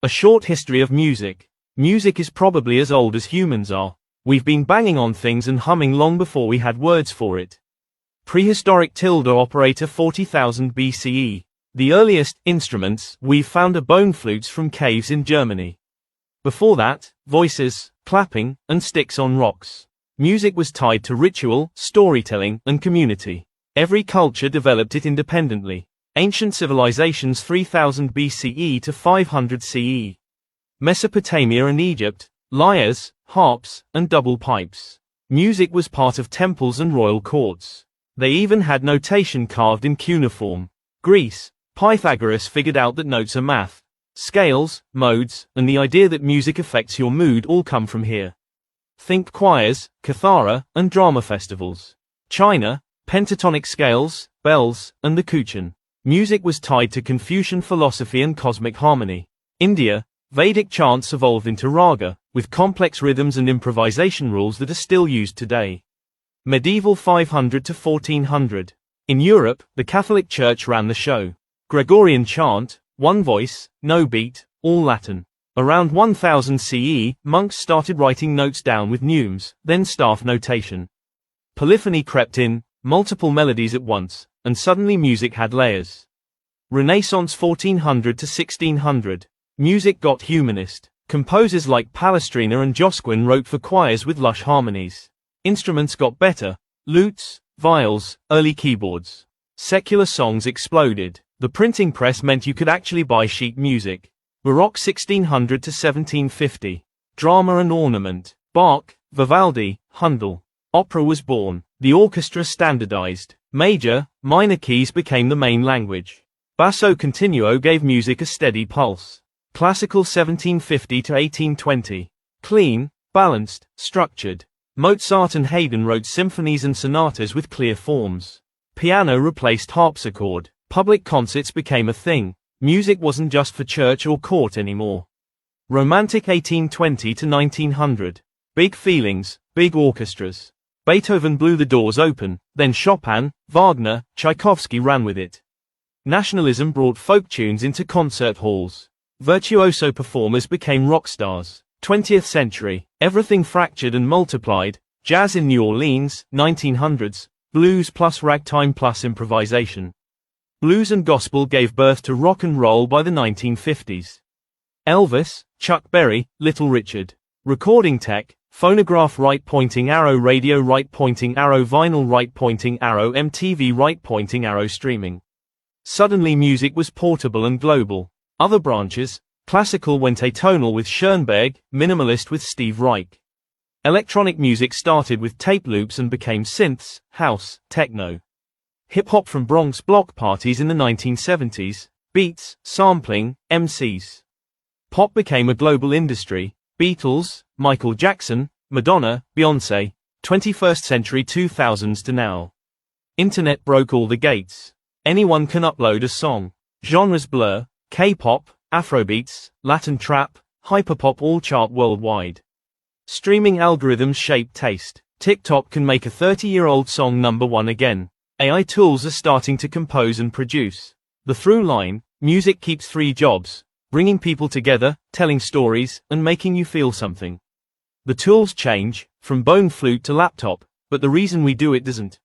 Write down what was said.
A short history of music. Music is probably as old as humans are. We've been banging on things and humming long before we had words for it. Prehistoric tilde operator 40,000 BCE. The earliest instruments we've found are bone flutes from caves in Germany. Before that, voices, clapping, and sticks on rocks. Music was tied to ritual, storytelling, and community. Every culture developed it independently. Ancient civilizations 3000 BCE to 500 CE. Mesopotamia and Egypt, lyres, harps, and double pipes. Music was part of temples and royal courts. They even had notation carved in cuneiform. Greece, Pythagoras figured out that notes are math. Scales, modes, and the idea that music affects your mood all come from here. Think choirs, kathara, and drama festivals. China, pentatonic scales, bells, and the kuchen. Music was tied to Confucian philosophy and cosmic harmony. India, Vedic chants evolved into raga, with complex rhythms and improvisation rules that are still used today. Medieval 500 to 1400. In Europe, the Catholic Church ran the show. Gregorian chant, one voice, no beat, all Latin. Around 1000 CE, monks started writing notes down with neumes, then staff notation. Polyphony crept in, multiple melodies at once, and suddenly music had layers. Renaissance 1400 to 1600. Music got humanist. Composers like Palestrina and Josquin wrote for choirs with lush harmonies. Instruments got better. Lutes, viols, early keyboards. Secular songs exploded. The printing press meant you could actually buy sheet music. Baroque 1600 to 1750. Drama and ornament. Bach, Vivaldi, Handel. Opera was born. The orchestra standardized. Major, minor keys became the main language. Basso continuo gave music a steady pulse. Classical 1750 to 1820. Clean, balanced, structured. Mozart and Haydn wrote symphonies and sonatas with clear forms. Piano replaced harpsichord. Public concerts became a thing. Music wasn't just for church or court anymore. Romantic 1820 to 1900. Big feelings, big orchestras. Beethoven blew the doors open, then Chopin, Wagner, Tchaikovsky ran with it. Nationalism brought folk tunes into concert halls. Virtuoso performers became rock stars. 20th century, everything fractured and multiplied. Jazz in New Orleans, 1900s. Blues plus ragtime plus improvisation. Blues and gospel gave birth to rock and roll by the 1950s. Elvis, Chuck Berry, Little Richard. Recording tech, phonograph right pointing arrow, radio right pointing arrow, vinyl right pointing arrow, MTV right pointing arrow, streaming. Suddenly music was portable and global. Other branches, classical went atonal with Schoenberg, minimalist with Steve Reich. Electronic music started with tape loops and became synths, house, techno. Hip-hop from Bronx block parties in the 1970s, beats, sampling, MCs. Pop became a global industry. Beatles, Michael Jackson, Madonna, Beyoncé, 21st century 2000s to now. Internet broke all the gates. Anyone can upload a song. Genres blur, K-pop, Afrobeats, Latin trap, hyperpop all chart worldwide. Streaming algorithms shape taste. TikTok can make a 30-year-old song #1 again. AI tools are starting to compose and produce. The through line, music keeps 3 jobs. Bringing people together, telling stories, and making you feel something. The tools change, from bone flute to laptop, but the reason we do it doesn't.